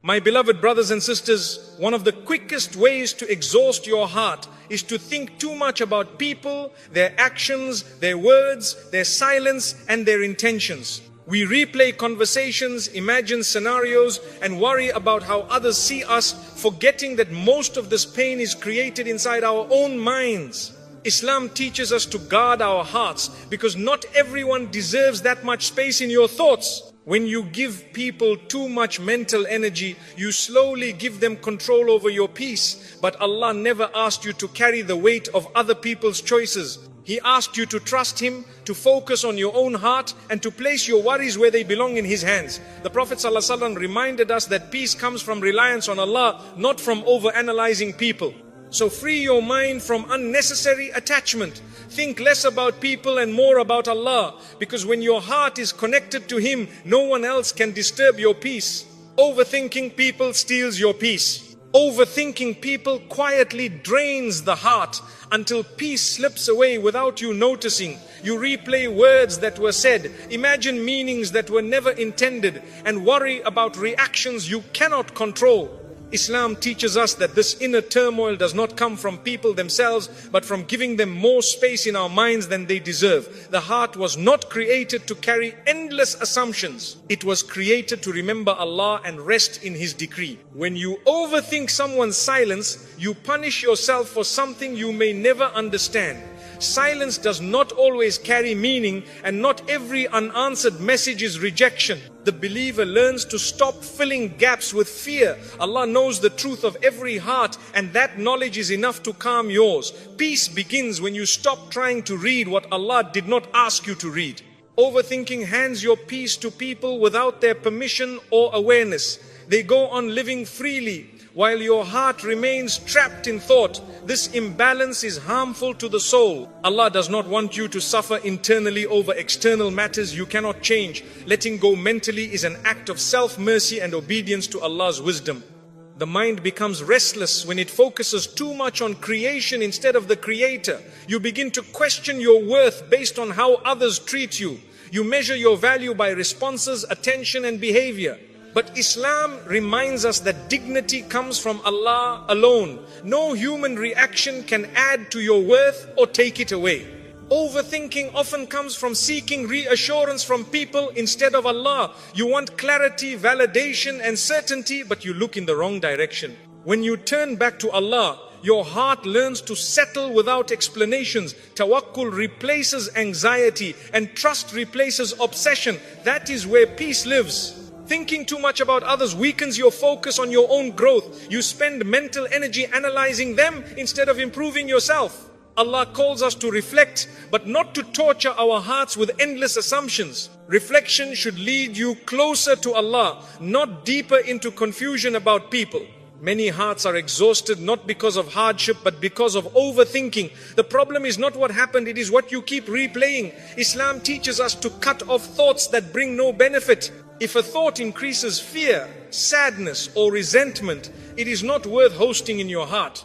My beloved brothers and sisters, one of the quickest ways to exhaust your heart is to think too much about people, their actions, their words, their silence, and their intentions. We replay conversations, imagine scenarios, and worry about how others see us, forgetting that most of this pain is created inside our own minds. Islam teaches us to guard our hearts because not everyone deserves that much space in your thoughts. When you give people too much mental energy, you slowly give them control over your peace. But Allah never asked you to carry the weight of other people's choices. He asked you to trust Him, to focus on your own heart, and to place your worries where they belong in His hands. The Prophet ﷺ reminded us that peace comes from reliance on Allah, not from overanalyzing people. So free your mind from unnecessary attachment. Think less about people and more about Allah, because when your heart is connected to Him, no one else can disturb your peace. Overthinking people steals your peace. Overthinking people quietly drains the heart until peace slips away without you noticing. You replay words that were said, imagine meanings that were never intended, and worry about reactions you cannot control. Islam teaches us that this inner turmoil does not come from people themselves, but from giving them more space in our minds than they deserve. The heart was not created to carry endless assumptions. It was created to remember Allah and rest in His decree. When you overthink someone's silence, you punish yourself for something you may never understand. Silence does not always carry meaning, and not every unanswered message is rejection. The believer learns to stop filling gaps with fear. Allah knows the truth of every heart, and that knowledge is enough to calm yours. Peace begins when you stop trying to read what Allah did not ask you to read. Overthinking hands your peace to people without their permission or awareness. They go on living freely while your heart remains trapped in thought. This imbalance is harmful to the soul. Allah does not want you to suffer internally over external matters you cannot change. Letting go mentally is an act of self-mercy and obedience to Allah's wisdom. The mind becomes restless when it focuses too much on creation instead of the Creator. You begin to question your worth based on how others treat you. You measure your value by responses, attention, and behavior. But Islam reminds us that dignity comes from Allah alone. No human reaction can add to your worth or take it away. Overthinking often comes from seeking reassurance from people instead of Allah. You want clarity, validation, and certainty, but you look in the wrong direction. When you turn back to Allah, your heart learns to settle without explanations. Tawakkul replaces anxiety, and trust replaces obsession. That is where peace lives. Thinking too much about others weakens your focus on your own growth. You spend mental energy analyzing them instead of improving yourself. Allah calls us to reflect, but not to torture our hearts with endless assumptions. Reflection should lead you closer to Allah, not deeper into confusion about people. Many hearts are exhausted not because of hardship, but because of overthinking. The problem is not what happened, it is what you keep replaying. Islam teaches us to cut off thoughts that bring no benefit. If a thought increases fear, sadness, or resentment, it is not worth hosting in your heart.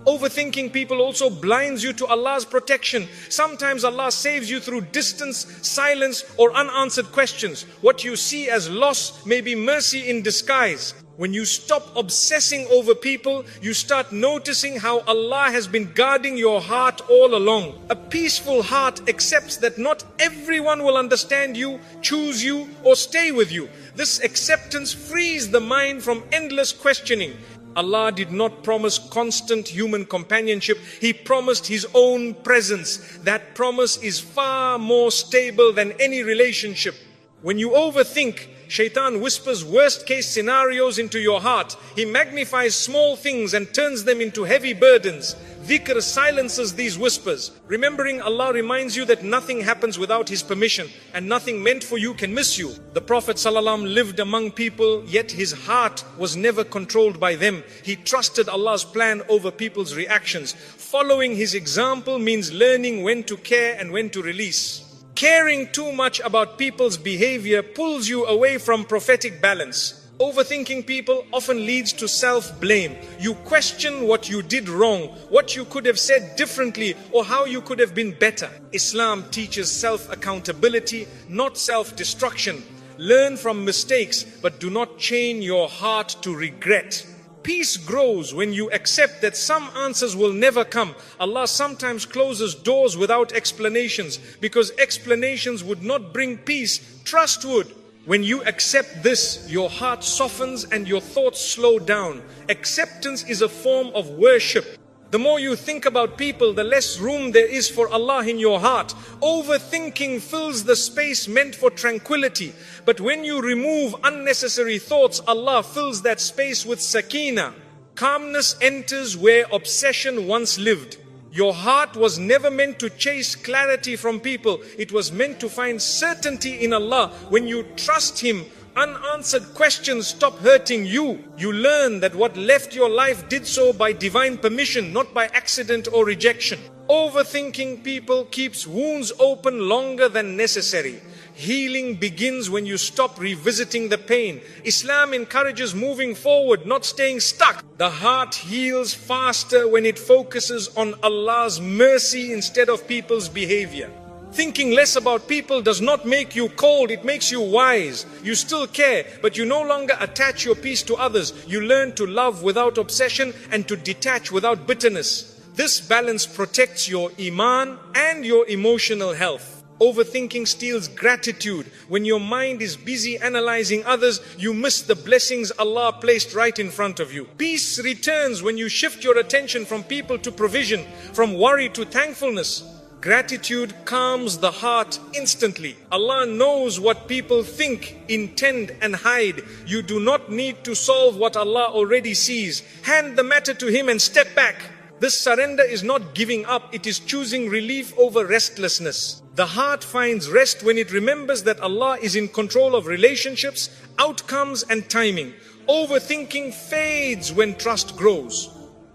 Overthinking people also blinds you to Allah's protection. Sometimes Allah saves you through distance, silence, or unanswered questions. What you see as loss may be mercy in disguise. When you stop obsessing over people, you start noticing how Allah has been guarding your heart all along. A peaceful heart accepts that not everyone will understand you, choose you, or stay with you. This acceptance frees the mind from endless questioning. Allah did not promise constant human companionship. He promised His own presence. That promise is far more stable than any relationship. When you overthink, Shaitan whispers worst case scenarios into your heart. He magnifies small things and turns them into heavy burdens. Dhikr silences these whispers. Remembering Allah reminds you that nothing happens without His permission, and nothing meant for you can miss you. The Prophet ﷺ lived among people, yet his heart was never controlled by them. He trusted Allah's plan over people's reactions. Following his example means learning when to care and when to release. Caring too much about people's behavior pulls you away from prophetic balance. Overthinking people often leads to self-blame. You question what you did wrong, what you could have said differently, or how you could have been better. Islam teaches self-accountability, not self-destruction. Learn from mistakes, but do not chain your heart to regret. Peace grows when you accept that some answers will never come. Allah sometimes closes doors without explanations, because explanations would not bring peace. Trust would. When you accept this, your heart softens and your thoughts slow down. Acceptance is a form of worship. The more you think about people, the less room there is for Allah in your heart. Overthinking fills the space meant for tranquility. But when you remove unnecessary thoughts, Allah fills that space with sakina. Calmness enters where obsession once lived. Your heart was never meant to chase clarity from people. It was meant to find certainty in Allah. When you trust Him, unanswered questions stop hurting you. You learn that what left your life did so by divine permission, not by accident or rejection. Overthinking people keeps wounds open longer than necessary. Healing begins when you stop revisiting the pain. Islam encourages moving forward, not staying stuck. The heart heals faster when it focuses on Allah's mercy instead of people's behavior. Thinking less about people does not make you cold, it makes you wise. You still care, but you no longer attach your peace to others. You learn to love without obsession and to detach without bitterness. This balance protects your iman and your emotional health. Overthinking steals gratitude. When your mind is busy analyzing others, you miss the blessings Allah placed right in front of you. Peace returns when you shift your attention from people to provision, from worry to thankfulness. Gratitude calms the heart instantly. Allah knows what people think, intend and hide. You do not need to solve what Allah already sees. Hand the matter to Him and step back. This surrender is not giving up, it is choosing relief over restlessness. The heart finds rest when it remembers that Allah is in control of relationships, outcomes and timing. Overthinking fades when trust grows.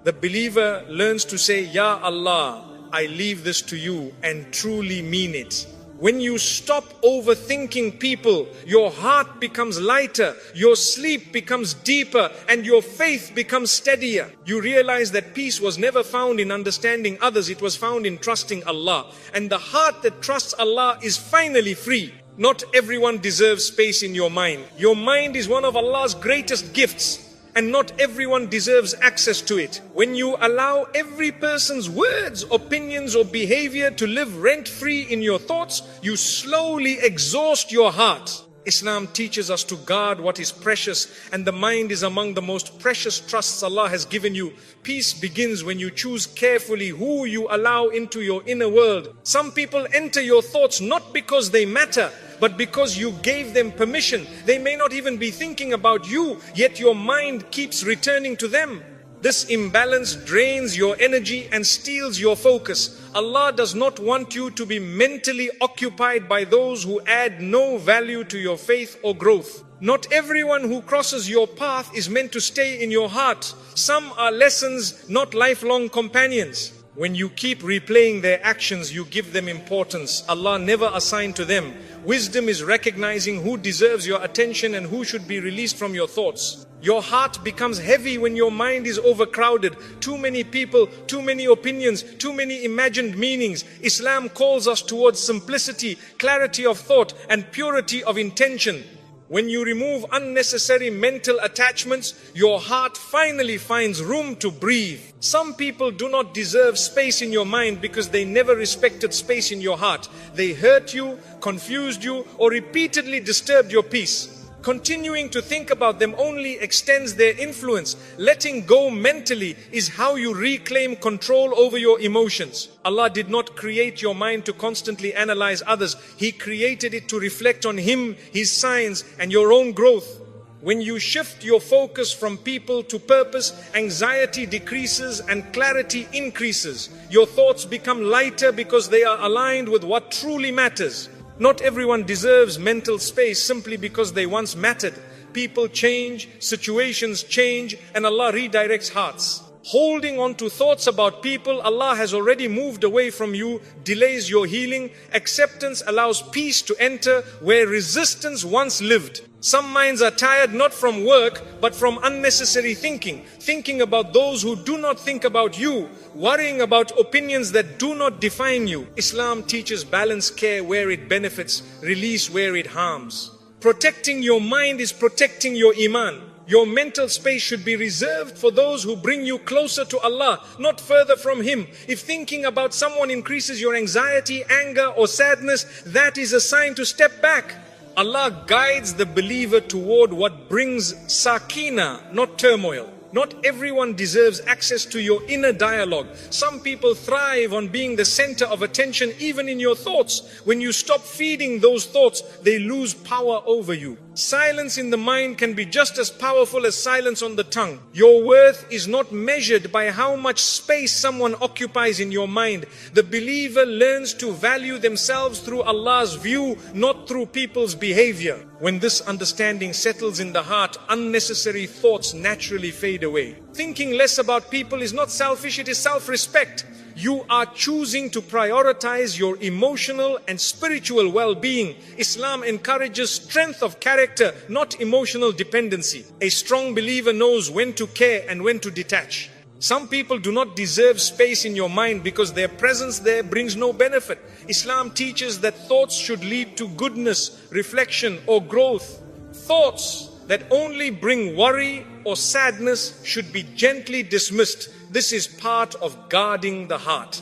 The believer learns to say, Ya Allah, I leave this to you, and truly mean it. When you stop overthinking people, your heart becomes lighter, your sleep becomes deeper, and your faith becomes steadier. You realize that peace was never found in understanding others, it was found in trusting Allah. And the heart that trusts Allah is finally free. Not everyone deserves space in your mind. Your mind is one of Allah's greatest gifts, and not everyone deserves access to it. When you allow every person's words, opinions or behavior to live rent-free in your thoughts, you slowly exhaust your heart. Islam teaches us to guard what is precious, and the mind is among the most precious trusts Allah has given you. Peace begins when you choose carefully who you allow into your inner world. Some people enter your thoughts not because they matter, but because you gave them permission. They may not even be thinking about you, yet your mind keeps returning to them. This imbalance drains your energy and steals your focus. Allah does not want you to be mentally occupied by those who add no value to your faith or growth. Not everyone who crosses your path is meant to stay in your heart. Some are lessons, not lifelong companions. When you keep replaying their actions, you give them importance Allah never assigned to them. Wisdom is recognizing who deserves your attention and who should be released from your thoughts. Your heart becomes heavy when your mind is overcrowded. Too many people, too many opinions, too many imagined meanings. Islam calls us towards simplicity, clarity of thought, and purity of intention. When you remove unnecessary mental attachments, your heart finally finds room to breathe. Some people do not deserve space in your mind because they never respected space in your heart. They hurt you, confused you, or repeatedly disturbed your peace. Continuing to think about them only extends their influence. Letting go mentally is how you reclaim control over your emotions. Allah did not create your mind to constantly analyze others. He created it to reflect on Him, His signs, and your own growth. When you shift your focus from people to purpose, anxiety decreases and clarity increases. Your thoughts become lighter because they are aligned with what truly matters. Not everyone deserves mental space simply because they once mattered. People change, situations change, and Allah redirects hearts. Holding on to thoughts about people Allah has already moved away from you delays your healing. Acceptance allows peace to enter where resistance once lived. Some minds are tired not from work but from unnecessary thinking. Thinking about those who do not think about you. Worrying about opinions that do not define you. Islam teaches balanced care where it benefits, release where it harms. Protecting your mind is protecting your iman. Your mental space should be reserved for those who bring you closer to Allah, not further from Him. If thinking about someone increases your anxiety, anger or sadness, that is a sign to step back. Allah guides the believer toward what brings sakina, not turmoil. Not everyone deserves access to your inner dialogue. Some people thrive on being the center of attention even in your thoughts. When you stop feeding those thoughts, they lose power over you. Silence in the mind can be just as powerful as silence on the tongue. Your worth is not measured by how much space someone occupies in your mind. The believer learns to value themselves through Allah's view, not through people's behavior. When this understanding settles in the heart, unnecessary thoughts naturally fade away. Thinking less about people is not selfish, it is self-respect. You are choosing to prioritize your emotional and spiritual well-being. Islam encourages strength of character, not emotional dependency. A strong believer knows when to care and when to detach. Some people do not deserve space in your mind because their presence there brings no benefit. Islam teaches that thoughts should lead to goodness, reflection or growth. Thoughts that only bring worry or sadness should be gently dismissed. This is part of guarding the heart.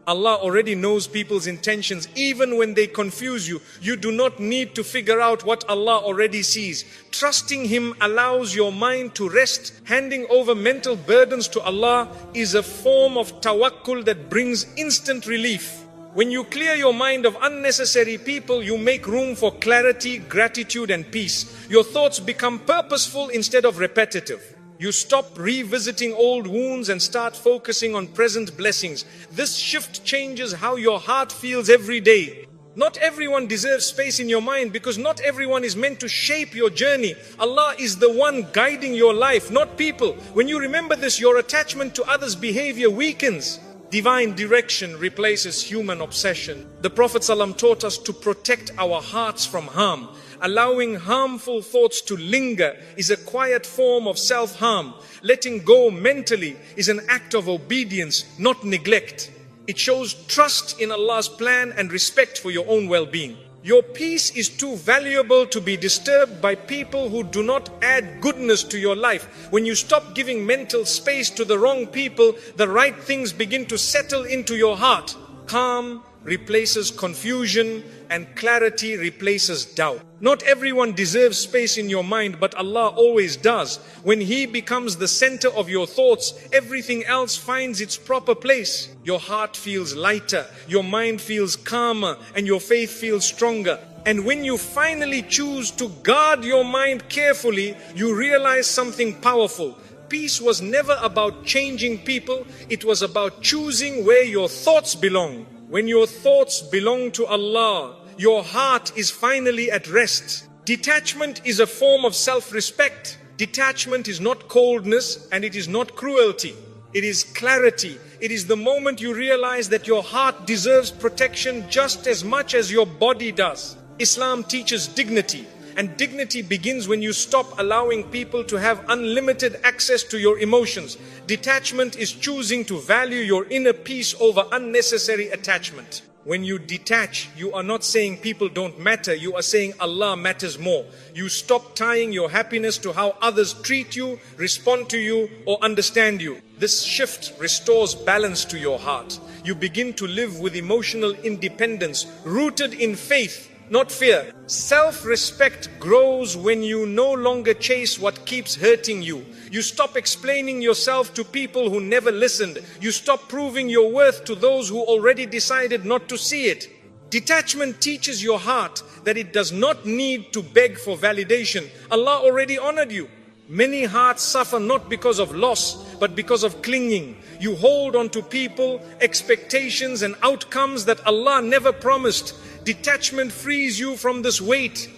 Allah already knows people's intentions even when they confuse you. You do not need to figure out what Allah already sees. Trusting Him allows your mind to rest. Handing over mental burdens to Allah is a form of tawakkul that brings instant relief. When you clear your mind of unnecessary people, you make room for clarity, gratitude and peace. Your thoughts become purposeful instead of repetitive. You stop revisiting old wounds and start focusing on present blessings. This shift changes how your heart feels every day. Not everyone deserves space in your mind because not everyone is meant to shape your journey. Allah is the one guiding your life, not people. When you remember this, your attachment to others' behavior weakens. Divine direction replaces human obsession. The Prophet ﷺ taught us to protect our hearts from harm. Allowing harmful thoughts to linger is a quiet form of self-harm. Letting go mentally is an act of obedience, not neglect. It shows trust in Allah's plan and respect for your own well-being. Your peace is too valuable to be disturbed by people who do not add goodness to your life. When you stop giving mental space to the wrong people, the right things begin to settle into your heart. Calm replaces confusion and clarity replaces doubt. Not everyone deserves space in your mind, but Allah always does. When He becomes the center of your thoughts, everything else finds its proper place. Your heart feels lighter, your mind feels calmer, and your faith feels stronger. And when you finally choose to guard your mind carefully, you realize something powerful. Peace was never about changing people, it was about choosing where your thoughts belong. When your thoughts belong to Allah, your heart is finally at rest. Detachment is a form of self-respect. Detachment is not coldness and it is not cruelty. It is clarity. It is the moment you realize that your heart deserves protection just as much as your body does. Islam teaches dignity, and dignity begins when you stop allowing people to have unlimited access to your emotions. Detachment is choosing to value your inner peace over unnecessary attachment. When you detach, you are not saying people don't matter, you are saying Allah matters more. You stop tying your happiness to how others treat you, respond to you, or understand you. This shift restores balance to your heart. You begin to live with emotional independence, rooted in faith, not fear. Self-respect grows when you no longer chase what keeps hurting you. You stop explaining yourself to people who never listened. You stop proving your worth to those who already decided not to see it. Detachment teaches your heart that it does not need to beg for validation. Allah already honored you. Many hearts suffer not because of loss, but because of clinging. You hold on to people, expectations and outcomes that Allah never promised. Detachment frees you from this weight.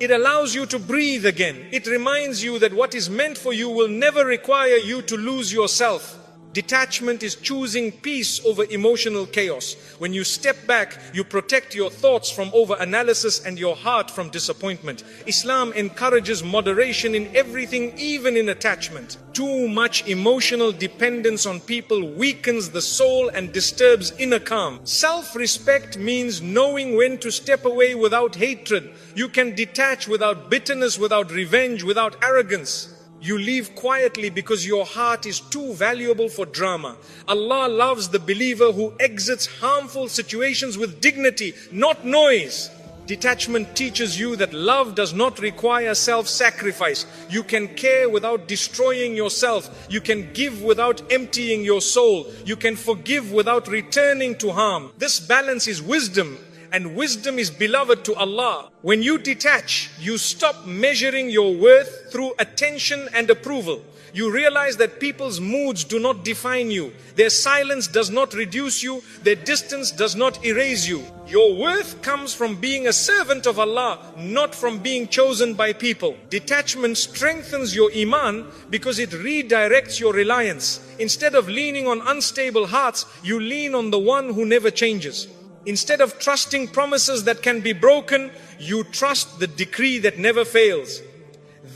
It allows you to breathe again. It reminds you that what is meant for you will never require you to lose yourself. Detachment is choosing peace over emotional chaos. When you step back, you protect your thoughts from over-analysis and your heart from disappointment. Islam encourages moderation in everything, even in attachment. Too much emotional dependence on people weakens the soul and disturbs inner calm. Self-respect means knowing when to step away without hatred. You can detach without bitterness, without revenge, without arrogance. You leave quietly because your heart is too valuable for drama. Allah loves the believer who exits harmful situations with dignity, not noise. Detachment teaches you that love does not require self-sacrifice. You can care without destroying yourself. You can give without emptying your soul. You can forgive without returning to harm. This balance is wisdom, and wisdom is beloved to Allah. When you detach, you stop measuring your worth through attention and approval. You realize that people's moods do not define you. Their silence does not reduce you. Their distance does not erase you. Your worth comes from being a servant of Allah, not from being chosen by people. Detachment strengthens your iman because it redirects your reliance. Instead of leaning on unstable hearts, you lean on the one who never changes. Instead of trusting promises that can be broken, you trust the decree that never fails.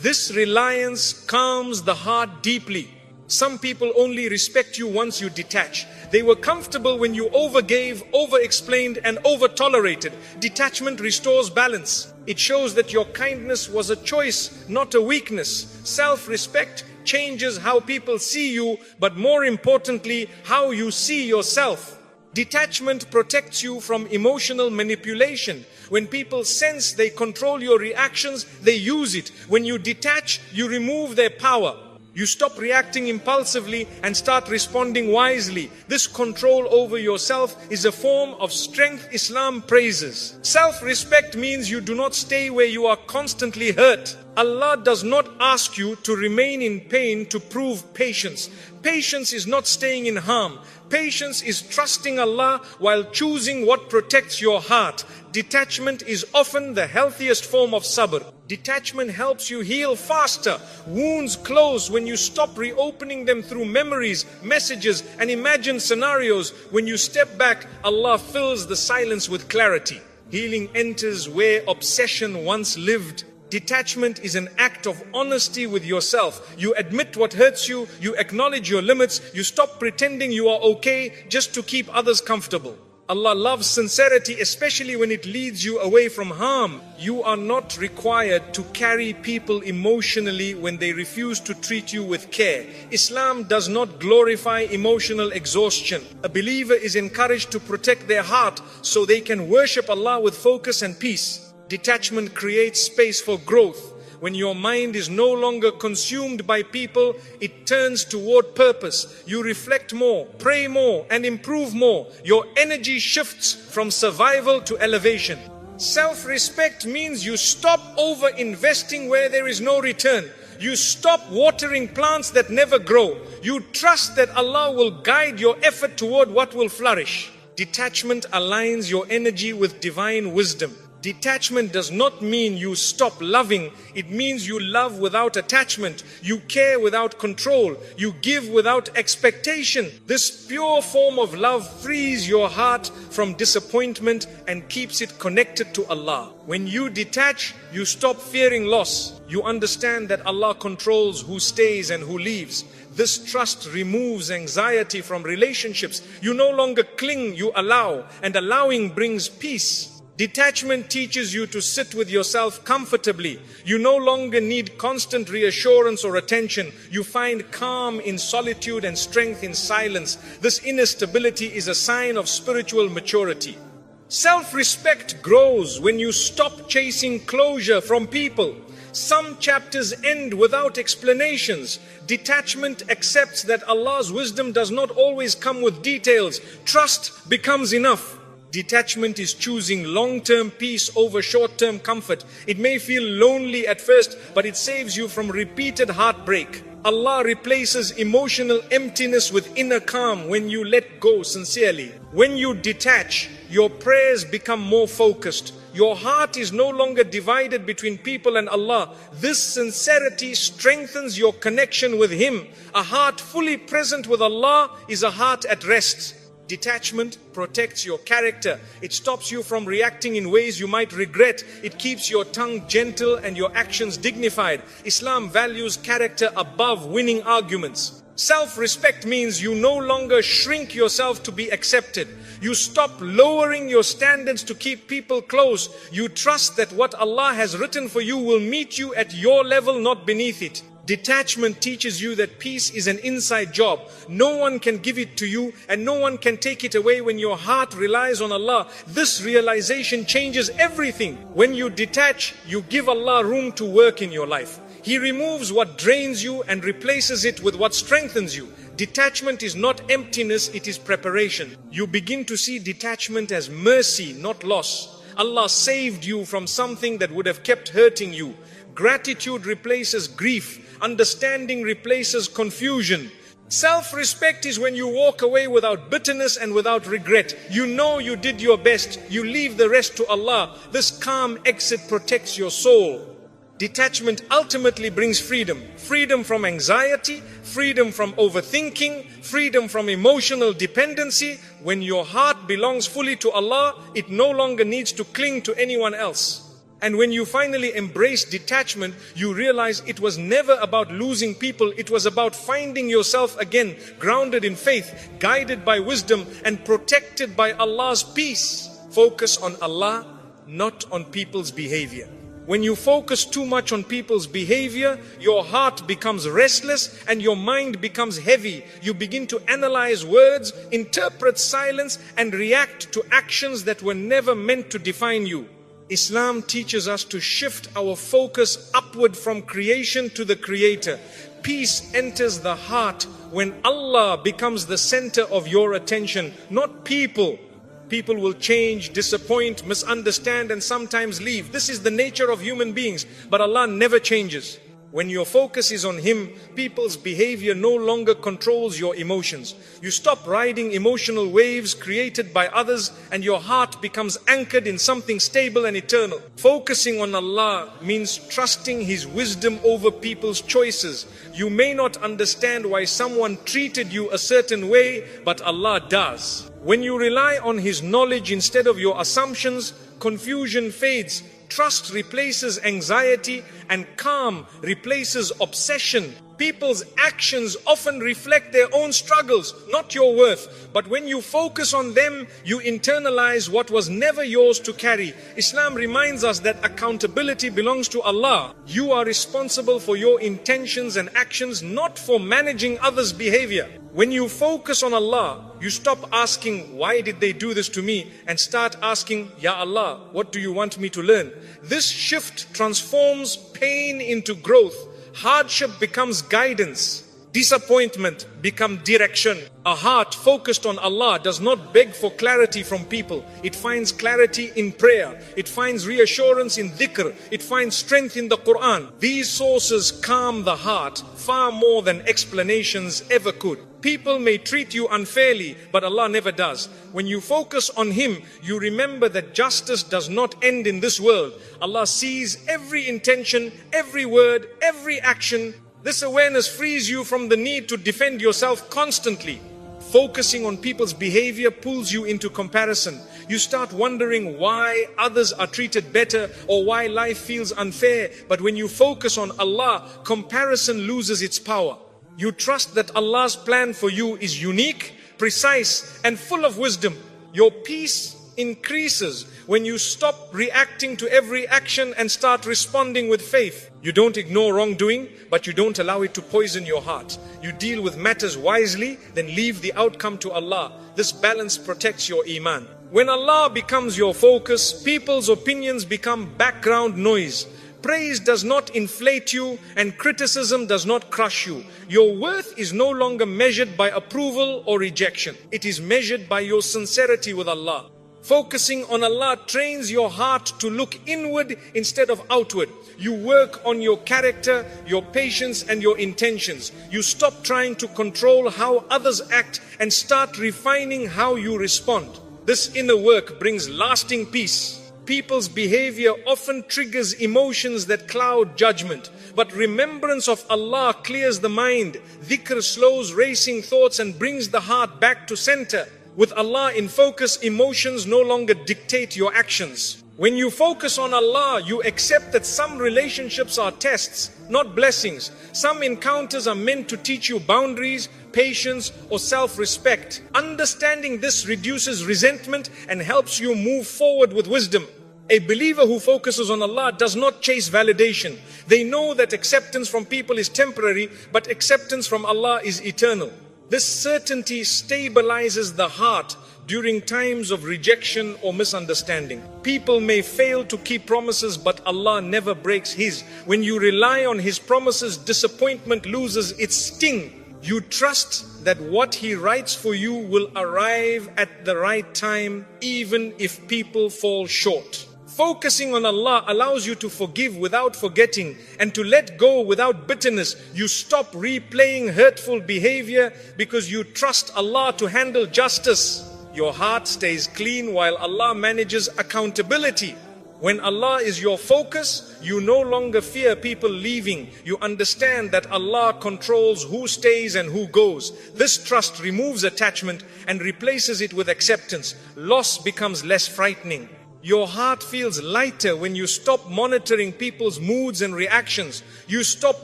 This reliance calms the heart deeply. Some people only respect you once you detach. They were comfortable when you overgave, over-explained, and over-tolerated. Detachment restores balance. It shows that your kindness was a choice, not a weakness. Self-respect changes how people see you, but more importantly, how you see yourself. Detachment protects you from emotional manipulation. When people sense they control your reactions, they use it. When you detach, you remove their power. You stop reacting impulsively and start responding wisely. This control over yourself is a form of strength Islam praises. Self-respect means you do not stay where you are constantly hurt. Allah does not ask you to remain in pain to prove patience. Patience is not staying in harm. Patience is trusting Allah while choosing what protects your heart. Detachment is often the healthiest form of sabr. Detachment helps you heal faster. Wounds close when you stop reopening them through memories, messages, and imagined scenarios. When you step back, Allah fills the silence with clarity. Healing enters where obsession once lived. Detachment is an act of honesty with yourself. You admit what hurts you, you acknowledge your limits, you stop pretending you are okay just to keep others comfortable. Allah loves sincerity, especially when it leads you away from harm. You are not required to carry people emotionally when they refuse to treat you with care. Islam does not glorify emotional exhaustion. A believer is encouraged to protect their heart so they can worship Allah with focus and peace. Detachment creates space for growth. When your mind is no longer consumed by people, it turns toward purpose. You reflect more, pray more, and improve more. Your energy shifts from survival to elevation. Self-respect means you stop over-investing where there is no return. You stop watering plants that never grow. You trust that Allah will guide your effort toward what will flourish. Detachment aligns your energy with divine wisdom. Detachment does not mean you stop loving. It means you love without attachment. You care without control. You give without expectation. This pure form of love frees your heart from disappointment and keeps it connected to Allah. When you detach, you stop fearing loss. You understand that Allah controls who stays and who leaves. This trust removes anxiety from relationships. You no longer cling, you allow, and allowing brings peace. Detachment teaches you to sit with yourself comfortably. You no longer need constant reassurance or attention. You find calm in solitude and strength in silence. This inner stability is a sign of spiritual maturity. Self-respect grows when you stop chasing closure from people. Some chapters end without explanations. Detachment accepts that Allah's wisdom does not always come with details. Trust becomes enough. Detachment is choosing long-term peace over short-term comfort. It may feel lonely at first, but it saves you from repeated heartbreak. Allah replaces emotional emptiness with inner calm when you let go sincerely. When you detach, your prayers become more focused. Your heart is no longer divided between people and Allah. This sincerity strengthens your connection with Him. A heart fully present with Allah is a heart at rest. Detachment protects your character. It stops you from reacting in ways you might regret. It keeps your tongue gentle and your actions dignified. Islam values character above winning arguments. Self-respect means you no longer shrink yourself to be accepted. You stop lowering your standards to keep people close. You trust that what Allah has written for you will meet you at your level, not beneath it. Detachment teaches you that peace is an inside job. No one can give it to you and no one can take it away when your heart relies on Allah. This realization changes everything. When you detach, you give Allah room to work in your life. He removes what drains you and replaces it with what strengthens you. Detachment is not emptiness, it is preparation. You begin to see detachment as mercy, not loss. Allah saved you from something that would have kept hurting you. Gratitude replaces grief. Understanding replaces confusion. Self-respect is when you walk away without bitterness and without regret. You know you did your best. You leave the rest to Allah. This calm exit protects your soul. Detachment ultimately brings freedom. Freedom from anxiety, freedom from overthinking, freedom from emotional dependency. When your heart belongs fully to Allah, it no longer needs to cling to anyone else. And when you finally embrace detachment, you realize it was never about losing people. It was about finding yourself again, grounded in faith, guided by wisdom, and protected by Allah's peace. Focus on Allah, not on people's behavior. When you focus too much on people's behavior, your heart becomes restless and your mind becomes heavy. You begin to analyze words, interpret silence, and react to actions that were never meant to define you. Islam teaches us to shift our focus upward from creation to the Creator. Peace enters the heart when Allah becomes the center of your attention, not people. People will change, disappoint, misunderstand, and sometimes leave. This is the nature of human beings, but Allah never changes. When your focus is on Him, people's behavior no longer controls your emotions. You stop riding emotional waves created by others and your heart becomes anchored in something stable and eternal. Focusing on Allah means trusting His wisdom over people's choices. You may not understand why someone treated you a certain way, but Allah does. When you rely on His knowledge instead of your assumptions, confusion fades. Trust replaces anxiety and calm replaces obsession. People's actions often reflect their own struggles, not your worth. But when you focus on them, you internalize what was never yours to carry. Islam reminds us that accountability belongs to Allah. You are responsible for your intentions and actions, not for managing others' behavior. When you focus on Allah, you stop asking, why did they do this to me? And start asking, Ya Allah, what do you want me to learn? This shift transforms pain into growth. Hardship becomes guidance. Disappointment becomes direction. A heart focused on Allah does not beg for clarity from people. It finds clarity in prayer. It finds reassurance in dhikr. It finds strength in the Quran. These sources calm the heart far more than explanations ever could. People may treat you unfairly, but Allah never does. When you focus on Him, you remember that justice does not end in this world. Allah sees every intention, every word, every action. This awareness frees you from the need to defend yourself constantly. Focusing on people's behavior pulls you into comparison. You start wondering why others are treated better or why life feels unfair. But when you focus on Allah, comparison loses its power. You trust that Allah's plan for you is unique, precise, and full of wisdom. Your peace increases when you stop reacting to every action and start responding with faith. You don't ignore wrongdoing, but you don't allow it to poison your heart. You deal with matters wisely, then leave the outcome to Allah. This balance protects your iman. When Allah becomes your focus, people's opinions become background noise. Praise does not inflate you and criticism does not crush you. Your worth is no longer measured by approval or rejection. It is measured by your sincerity with Allah. Focusing on Allah trains your heart to look inward instead of outward. You work on your character, your patience, and your intentions. You stop trying to control how others act and start refining how you respond. This inner work brings lasting peace. People's behavior often triggers emotions that cloud judgment. But remembrance of Allah clears the mind. Dhikr slows racing thoughts and brings the heart back to center. With Allah in focus, emotions no longer dictate your actions. When you focus on Allah, you accept that some relationships are tests, not blessings. Some encounters are meant to teach you boundaries, patience, or self-respect. Understanding this reduces resentment and helps you move forward with wisdom. A believer who focuses on Allah does not chase validation. They know that acceptance from people is temporary, but acceptance from Allah is eternal. This certainty stabilizes the heart during times of rejection or misunderstanding. People may fail to keep promises, but Allah never breaks His. When you rely on His promises, disappointment loses its sting. You trust that what He writes for you will arrive at the right time, even if people fall short. Focusing on Allah allows you to forgive without forgetting and to let go without bitterness. You stop replaying hurtful behavior because you trust Allah to handle justice. Your heart stays clean while Allah manages accountability. When Allah is your focus, you no longer fear people leaving. You understand that Allah controls who stays and who goes. This trust removes attachment and replaces it with acceptance. Loss becomes less frightening. Your heart feels lighter when you stop monitoring people's moods and reactions. You stop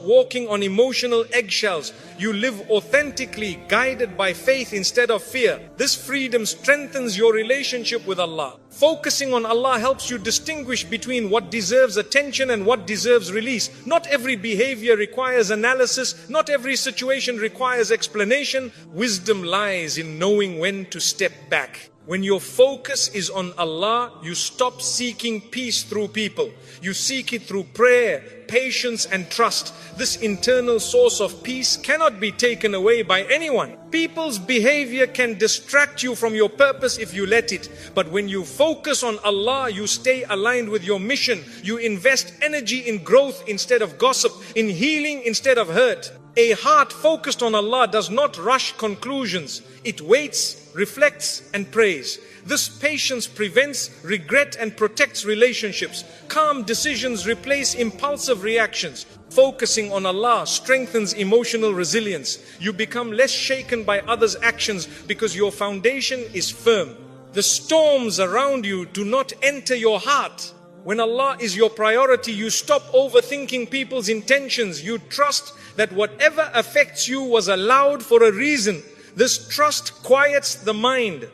walking on emotional eggshells. You live authentically, guided by faith instead of fear. This freedom strengthens your relationship with Allah. Focusing on Allah helps you distinguish between what deserves attention and what deserves release. Not every behavior requires analysis. Not every situation requires explanation. Wisdom lies in knowing when to step back. When your focus is on Allah, you stop seeking peace through people. You seek it through prayer, patience and trust. This internal source of peace cannot be taken away by anyone. People's behavior can distract you from your purpose if you let it. But when you focus on Allah, you stay aligned with your mission. You invest energy in growth instead of gossip, in healing instead of hurt. A heart focused on Allah does not rush conclusions. It waits, reflects and prays. This patience prevents regret and protects relationships. Calm decisions replace impulsive reactions. Focusing on Allah strengthens emotional resilience. You become less shaken by others' actions because your foundation is firm. The storms around you do not enter your heart. When Allah is your priority, you stop overthinking people's intentions. You trust that whatever affects you was allowed for a reason. This trust quiets the mind.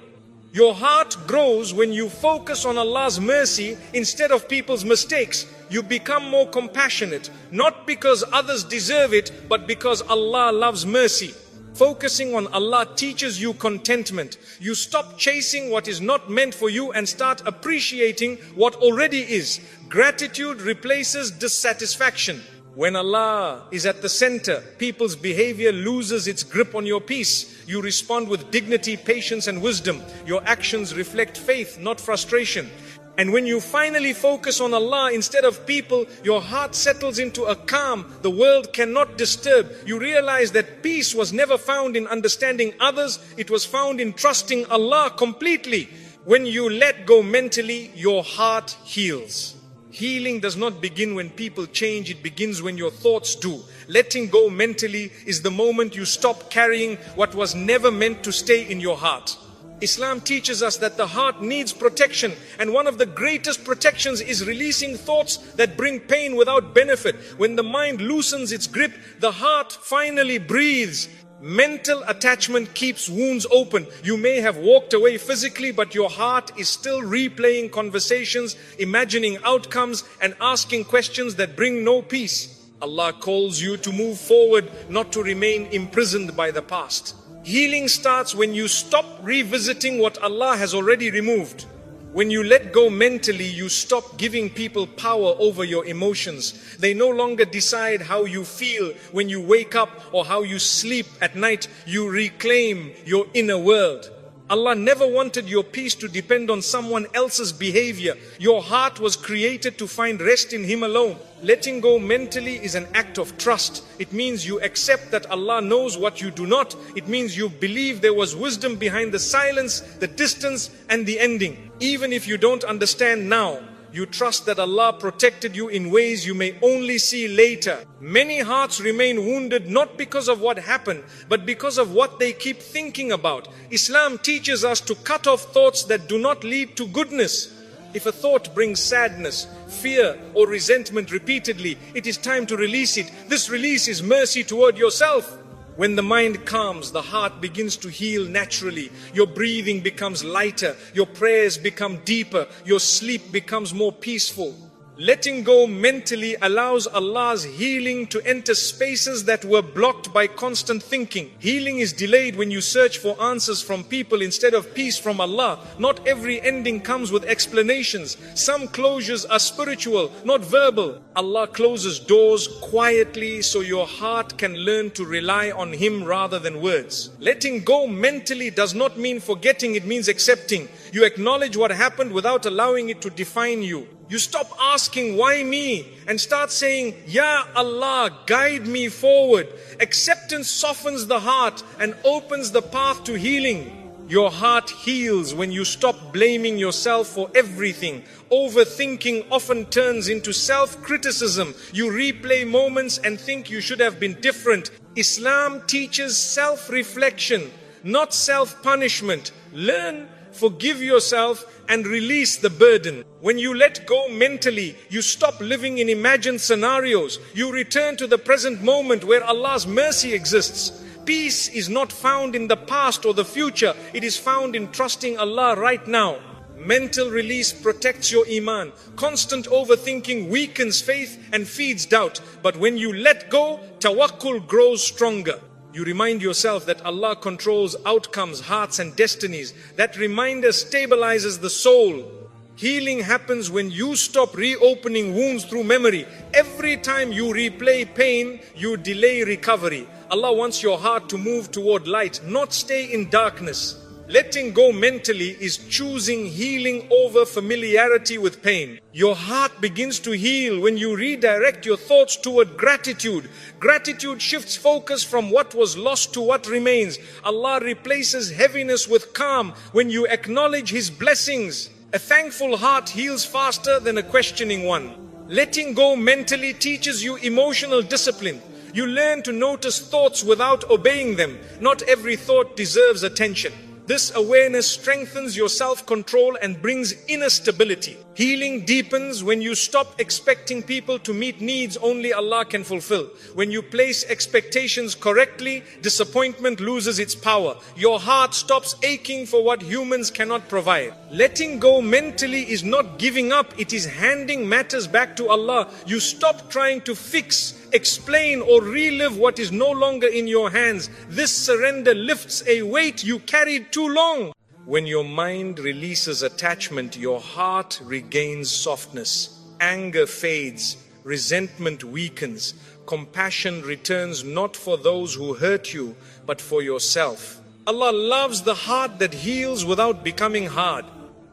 Your heart grows when you focus on Allah's mercy instead of people's mistakes. You become more compassionate, not because others deserve it, but because Allah loves mercy. Focusing on Allah teaches you contentment. You stop chasing what is not meant for you and start appreciating what already is. Gratitude replaces dissatisfaction. When Allah is at the center, people's behavior loses its grip on your peace. You respond with dignity, patience and wisdom. Your actions reflect faith, not frustration. And when you finally focus on Allah instead of people, your heart settles into a calm the world cannot disturb. You realize that peace was never found in understanding others. It was found in trusting Allah completely. When you let go mentally, your heart heals. Healing does not begin when people change, it begins when your thoughts do. Letting go mentally is the moment you stop carrying what was never meant to stay in your heart. Islam teaches us that the heart needs protection, and one of the greatest protections is releasing thoughts that bring pain without benefit. When the mind loosens its grip, the heart finally breathes. Mental attachment keeps wounds open. You may have walked away physically, but your heart is still replaying conversations, imagining outcomes, and asking questions that bring no peace. Allah calls you to move forward, not to remain imprisoned by the past. Healing starts when you stop revisiting what Allah has already removed. When you let go mentally, you stop giving people power over your emotions. They no longer decide how you feel when you wake up or how you sleep at night. You reclaim your inner world. Allah never wanted your peace to depend on someone else's behavior. Your heart was created to find rest in Him alone. Letting go mentally is an act of trust. It means you accept that Allah knows what you do not. It means you believe there was wisdom behind the silence, the distance, and the ending. Even if you don't understand now, You trust that Allah protected you in ways you may only see later. Many hearts remain wounded not because of what happened, but because of what they keep thinking about. Islam teaches us to cut off thoughts that do not lead to goodness. If a thought brings sadness, fear, or resentment repeatedly, it is time to release it. This release is mercy toward yourself. When the mind calms, the heart begins to heal naturally. Your breathing becomes lighter, your prayers become deeper, your sleep becomes more peaceful. Letting go mentally allows Allah's healing to enter spaces that were blocked by constant thinking. Healing is delayed when you search for answers from people instead of peace from Allah. Not every ending comes with explanations. Some closures are spiritual, not verbal. Allah closes doors quietly so your heart can learn to rely on Him rather than words. Letting go mentally does not mean forgetting, it means accepting. You acknowledge what happened without allowing it to define you. You stop asking, why me? And start saying, Ya Allah, guide me forward. Acceptance softens the heart and opens the path to healing. Your heart heals when you stop blaming yourself for everything. Overthinking often turns into self-criticism. You replay moments and think you should have been different. Islam teaches self-reflection, not self-punishment. Learn, forgive yourself, and release the burden. When you let go mentally, you stop living in imagined scenarios. You return to the present moment where Allah's mercy exists. Peace is not found in the past or the future. It is found in trusting Allah right now. Mental release protects your iman. Constant overthinking weakens faith and feeds doubt. But when you let go, tawakkul grows stronger. You remind yourself that Allah controls outcomes, hearts and destinies. That reminder stabilizes the soul. Healing happens when you stop reopening wounds through memory. Every time you replay pain, you delay recovery. Allah wants your heart to move toward light, not stay in darkness. Letting go mentally is choosing healing over familiarity with pain. Your heart begins to heal when you redirect your thoughts toward gratitude. Gratitude shifts focus from what was lost to what remains. Allah replaces heaviness with calm when you acknowledge His blessings. A thankful heart heals faster than a questioning one. Letting go mentally teaches you emotional discipline. You learn to notice thoughts without obeying them. Not every thought deserves attention. This awareness strengthens your self-control and brings inner stability. Healing deepens when you stop expecting people to meet needs only Allah can fulfill. When you place expectations correctly, disappointment loses its power. Your heart stops aching for what humans cannot provide. Letting go mentally is not giving up, it is handing matters back to Allah. You stop trying to fix, explain or relive what is no longer in your hands. This surrender lifts a weight you carried too long. When your mind releases attachment, your heart regains softness. Anger fades, resentment weakens. Compassion returns not for those who hurt you, but for yourself. Allah loves the heart that heals without becoming hard.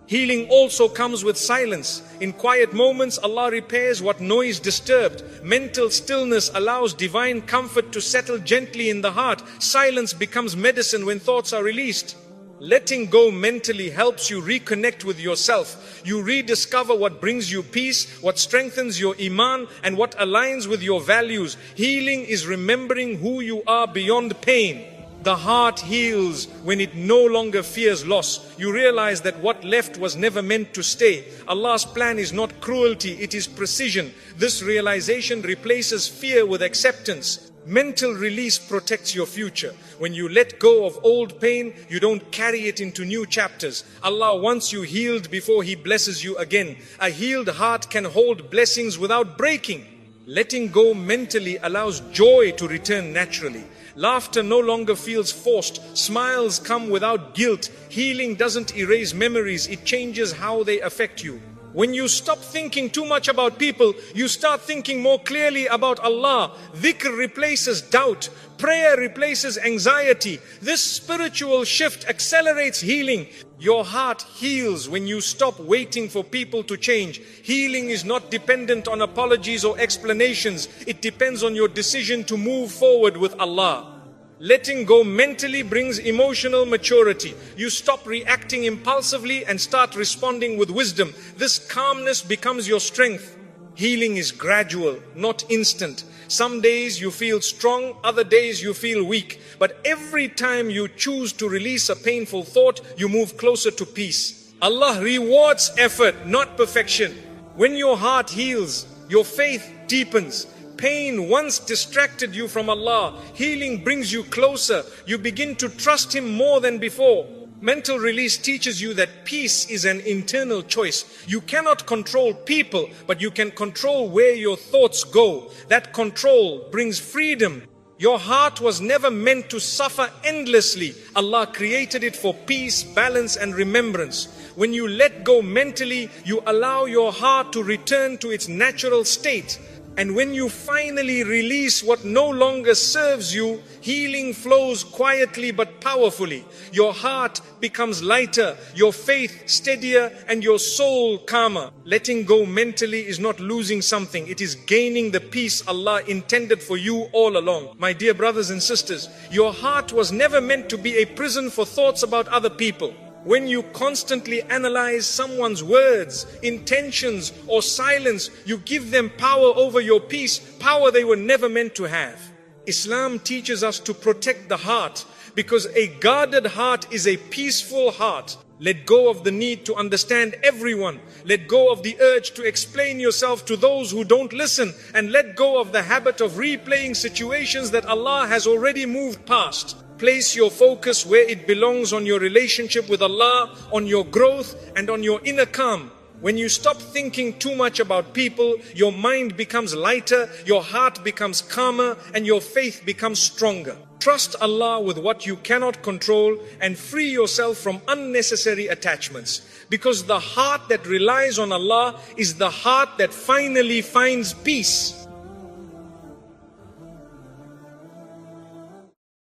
Healing also comes with silence. In quiet moments, Allah repairs what noise disturbed. Mental stillness allows divine comfort to settle gently in the heart. Silence becomes medicine when thoughts are released. Letting go mentally helps you reconnect with yourself. You rediscover what brings you peace, what strengthens your iman, and what aligns with your values. Healing is remembering who you are beyond pain. The heart heals when it no longer fears loss. You realize that what left was never meant to stay. Allah's plan is not cruelty, it is precision. This realization replaces fear with acceptance. Mental release protects your future. When you let go of old pain, you don't carry it into new chapters. Allah wants you healed before He blesses you again. A healed heart can hold blessings without breaking. Letting go mentally allows joy to return naturally. Laughter no longer feels forced. Smiles come without guilt. Healing doesn't erase memories, it changes how they affect you. When you stop thinking too much about people, you start thinking more clearly about Allah. Dhikr replaces doubt. Prayer replaces anxiety. This spiritual shift accelerates healing. Your heart heals when you stop waiting for people to change. Healing is not dependent on apologies or explanations. It depends on your decision to move forward with Allah. Letting go mentally brings emotional maturity. You stop reacting impulsively and start responding with wisdom. This calmness becomes your strength. Healing is gradual, not instant. Some days you feel strong, other days you feel weak. But every time you choose to release a painful thought, you move closer to peace. Allah rewards effort, not perfection. When your heart heals, your faith deepens. Pain once distracted you from Allah. Healing brings you closer. You begin to trust Him more than before. Mental release teaches you that peace is an internal choice. You cannot control people, but you can control where your thoughts go. That control brings freedom. Your heart was never meant to suffer endlessly. Allah created it for peace, balance and remembrance. When you let go mentally, you allow your heart to return to its natural state. And when you finally release what no longer serves you, healing flows quietly but powerfully. Your heart becomes lighter, your faith steadier, and your soul calmer. Letting go mentally is not losing something. It is gaining the peace Allah intended for you all along. My dear brothers and sisters, your heart was never meant to be a prison for thoughts about other people. When you constantly analyze someone's words, intentions, or silence, you give them power over your peace, power they were never meant to have. Islam teaches us to protect the heart, because a guarded heart is a peaceful heart. Let go of the need to understand everyone. Let go of the urge to explain yourself to those who don't listen, and let go of the habit of replaying situations that Allah has already moved past. Place your focus where it belongs, on your relationship with Allah, on your growth and on your inner calm. When you stop thinking too much about people, your mind becomes lighter, your heart becomes calmer and your faith becomes stronger. Trust Allah with what you cannot control and free yourself from unnecessary attachments. Because the heart that relies on Allah is the heart that finally finds peace.